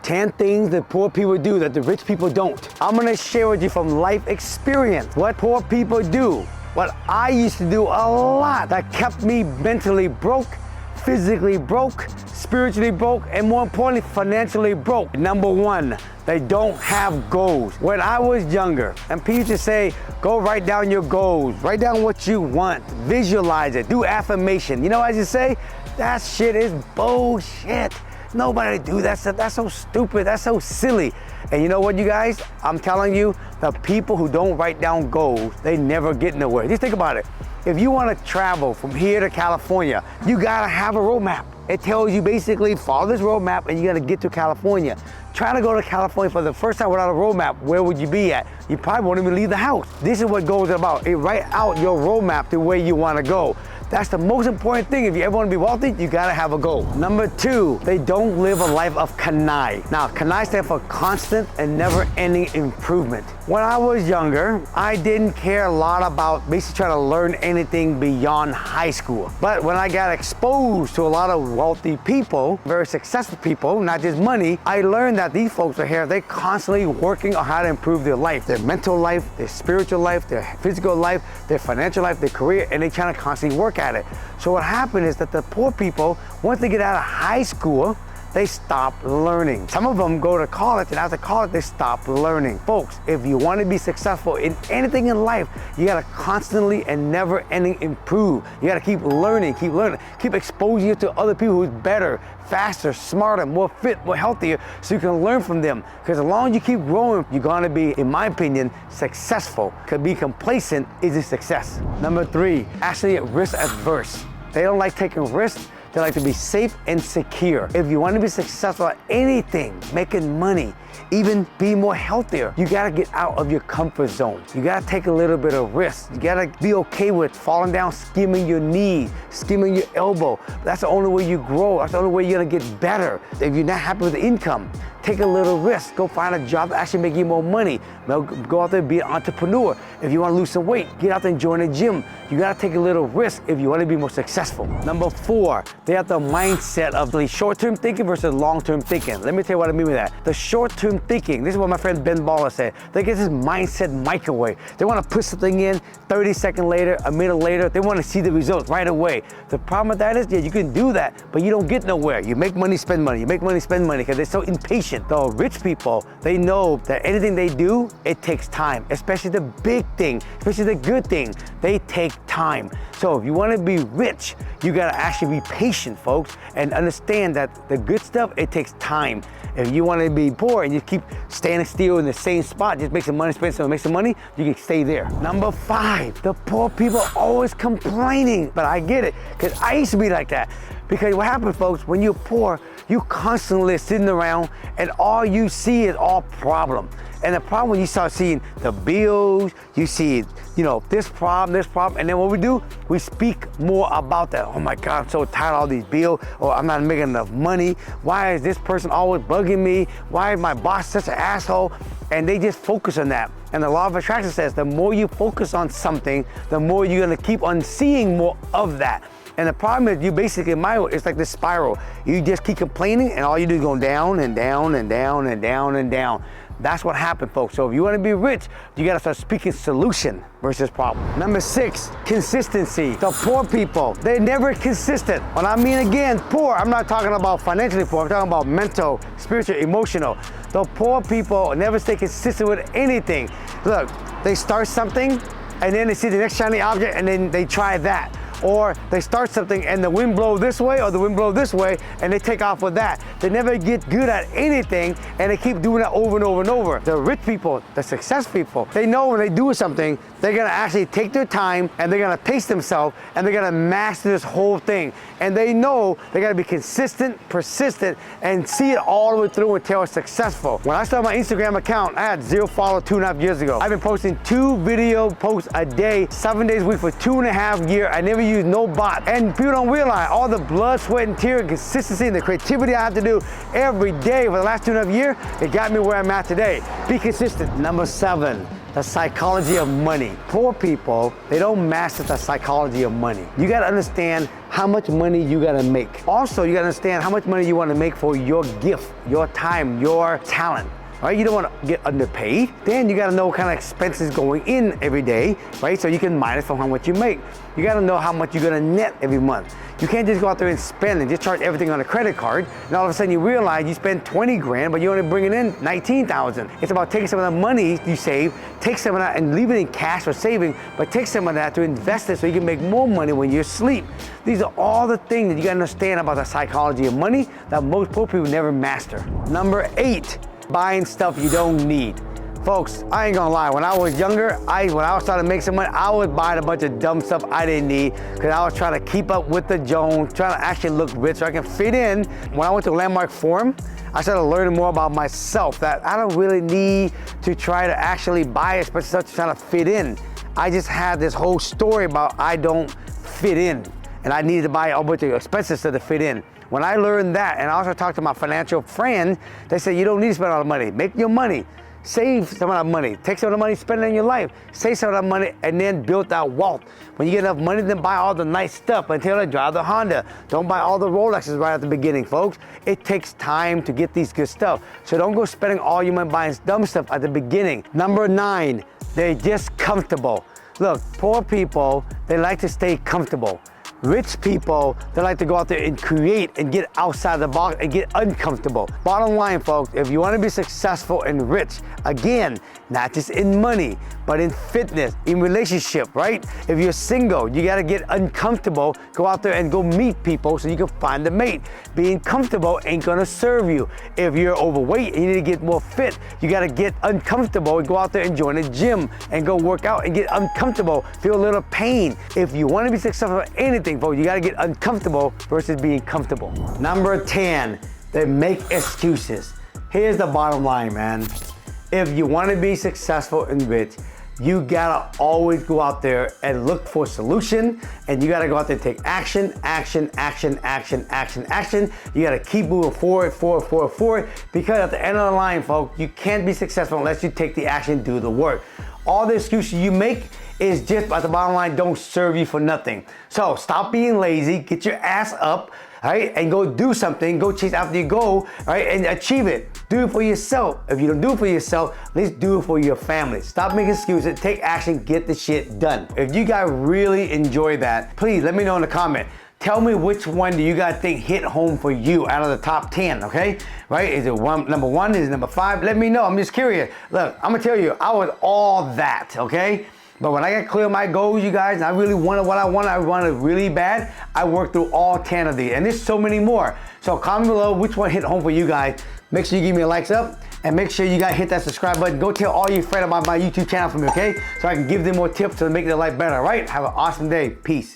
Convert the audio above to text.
10 things that poor people do that the rich people don't. I'm gonna share with you from life experience what poor people do, what I used to do a lot that kept me mentally broke, physically broke, spiritually broke, and more importantly, financially broke. Number one, they don't have goals. When I was younger, and people used to say, go write down your goals, write down what you want, visualize it, do affirmation. You know what I just say? That shit is bullshit. Nobody do that stuff. That's so stupid. That's so silly. And you know what, you guys? I'm telling you, the people who don't write down goals, they never get nowhere. Just think about it. If you want to travel from here to California, you gotta have a roadmap. It tells you basically follow this roadmap and you're gonna get to California. Trying to go to California for the first time without a roadmap, where would you be at? You probably won't even leave the house. This is what goals are about. It write out your roadmap to where you wanna go. That's the most important thing. If you ever want to be wealthy, you gotta have a goal. Number two, they don't live a life of CANI. Now, CANI stands for constant and never-ending improvement. When I was younger, I didn't care a lot about basically trying to learn anything beyond high school. But when I got exposed to a lot of wealthy people, very successful people, not just money, I learned that these folks are here, they're constantly working on how to improve their life, their mental life, their spiritual life, their physical life, their financial life, their career, and they're trying to constantly work at it. So what happened is that the poor people, once they get out of high school, they stop learning. Some of them go to college, and after college, they stop learning. Folks, if you want to be successful in anything in life, you gotta constantly and never-ending improve. You gotta keep learning, keep exposing you to other people who's better, faster, smarter, more fit, more healthier, so you can learn from them. Because as long as you keep growing, you're gonna be, in my opinion, successful. Could be complacent isn't success. Number three, actually risk adverse. They don't like taking risks. They like to be safe and secure. If you want to be successful at anything, making money, even be more healthier, you gotta get out of your comfort zone. You gotta take a little bit of risk. You gotta be okay with falling down, skimming your knee, skimming your elbow. That's the only way you grow. That's the only way you're gonna get better. If you're not happy with the income, take a little risk. Go find a job that actually make you more money. Go out there and be an entrepreneur. If you want to lose some weight, get out there and join a gym. You got to take a little risk if you want to be more successful. Number four, they have the mindset of the short-term thinking versus long-term thinking. Let me tell you what I mean by that. The short-term thinking, this is what my friend Ben Baller said. They get this mindset microwave. They want to put something in 30 seconds later, a minute later. They want to see the results right away. The problem with that is, yeah, you can do that, but you don't get nowhere. You make money, spend money. You make money, spend money, because they're so impatient. The rich people, they know that anything they do, it takes time, especially the big thing, especially the good thing. They take time. So if you want to be rich, you got to actually be patient, folks, and understand that the good stuff, it takes time. If you want to be poor and you keep standing still in the same spot, just make some money, spend some, make some money, you can stay there. Number five, the poor people are always complaining, but I get it, because I used to be like that. Because what happens, folks, when you're poor, you constantly sitting around and all you see is all problem. And the problem when you start seeing the bills, you see, this problem, and then what we do, we speak more about that. Oh my God, I'm so tired of all these bills, or I'm not making enough money. Why is this person always bugging me? Why is my boss such an asshole? And they just focus on that. And the law of attraction says the more you focus on something, the more you're gonna keep on seeing more of that. And the problem is you basically, it's like this spiral. You just keep complaining and all you do is go down and down and down and down and down. That's what happened, folks. So if you want to be rich, you got to start speaking solution versus problem. Number six, consistency. The poor people, they're never consistent. When I mean, again, poor, I'm not talking about financially poor. I'm talking about mental, spiritual, emotional. The poor people never stay consistent with anything. Look, they start something and then they see the next shiny object and then they try that. Or they start something and the wind blows this way or the wind blows this way and they take off with that. They never get good at anything and they keep doing that over and over and over. The rich people, the success people, they know when they do something, they're gonna actually take their time and they're gonna pace themselves and they're gonna master this whole thing. And they know they gotta be consistent, persistent, and see it all the way through until it's successful. When I started my Instagram account, I had 0 followers 2.5 years ago. I've been posting 2 video posts a day, 7 days a week for 2.5 years. I never use no bot. And people don't realize all the blood, sweat, and tears, consistency, and the creativity I have to do every day for the last 2.5 years, it got me where I'm at today. Be consistent. Number 7, the psychology of money. Poor people, they don't master the psychology of money. You gotta understand how much money you gotta make. Also, you gotta understand how much money you wanna make for your gift, your time, your talent. Right? You don't want to get underpaid. Then you got to know what kind of expenses going in every day, right? So you can minus from how much you make. You got to know how much you're going to net every month. You can't just go out there and spend and just charge everything on a credit card. And all of a sudden you realize you spend 20 grand, but you're only bringing in 19,000. It's about taking some of the money you save, take some of that and leave it in cash for saving, but take some of that to invest it so you can make more money when you're asleep. These are all the things that you got to understand about the psychology of money that most poor people never master. Number 8. Buying stuff you don't need. Folks, I ain't gonna lie, when I was younger, when I was starting to make some money, I was buying a bunch of dumb stuff I didn't need because I was trying to keep up with the Jones, trying to actually look rich so I can fit in. When I went to Landmark Forum, I started learning more about myself, that I don't really need to try to actually buy especially stuff trying to fit in. I just had this whole story about I don't fit in and I needed to buy a bunch of expensive stuff to fit in. When I learned that, and I also talked to my financial friend, they said you don't need to spend all the money. Make your money. Save some of that money. Take some of the money, spend it in your life. Save some of that money, and then build that wealth. When you get enough money, then buy all the nice stuff until you drive the Honda. Don't buy all the Rolexes right at the beginning, folks. It takes time to get these good stuff. So don't go spending all your money buying dumb stuff at the beginning. Number 9, they're just comfortable. Look, poor people, they like to stay comfortable. Rich people, they like to go out there and create and get outside the box and get uncomfortable. Bottom line, folks, if you want to be successful and rich, again, not just in money, but in fitness, in relationship, right? If you're single, you got to get uncomfortable, go out there and go meet people so you can find a mate. Being comfortable ain't going to serve you. If you're overweight and you need to get more fit, you got to get uncomfortable and go out there and join a gym and go work out and get uncomfortable, feel a little pain. If you want to be successful in anything, folks, you got to get uncomfortable versus being comfortable. Number 10, they make excuses. Here's the bottom line, man. If you want to be successful and rich, you gotta always go out there and look for a solution, and you gotta go out there and take action, action, action, action, action, action. You gotta keep moving forward, because at the end of the line, folks, you can't be successful unless you take the action, do the work. All the excuses you make is just, at the bottom line, don't serve you for nothing. So stop being lazy, get your ass up, right, and go do something, go chase after your goal, right, and achieve it. Do it for yourself. If you don't do it for yourself, at least do it for your family. Stop making excuses, take action, get the shit done. If you guys really enjoy that, please let me know in the comment. Tell me which one do you guys think hit home for you out of the top 10, okay? Right? Is it number 1? Is it number 5? Let me know. I'm just curious. Look, I'm gonna tell you, I was all that, okay? But when I got clear my goals, you guys, and I really wanted what I wanted really bad, I worked through all 10 of these, and there's so many more. So comment below which one hit home for you guys. Make sure you give me a likes up, and make sure you guys hit that subscribe button. Go tell all your friends about my YouTube channel for me, okay? So I can give them more tips to make their life better, all right? Have an awesome day. Peace.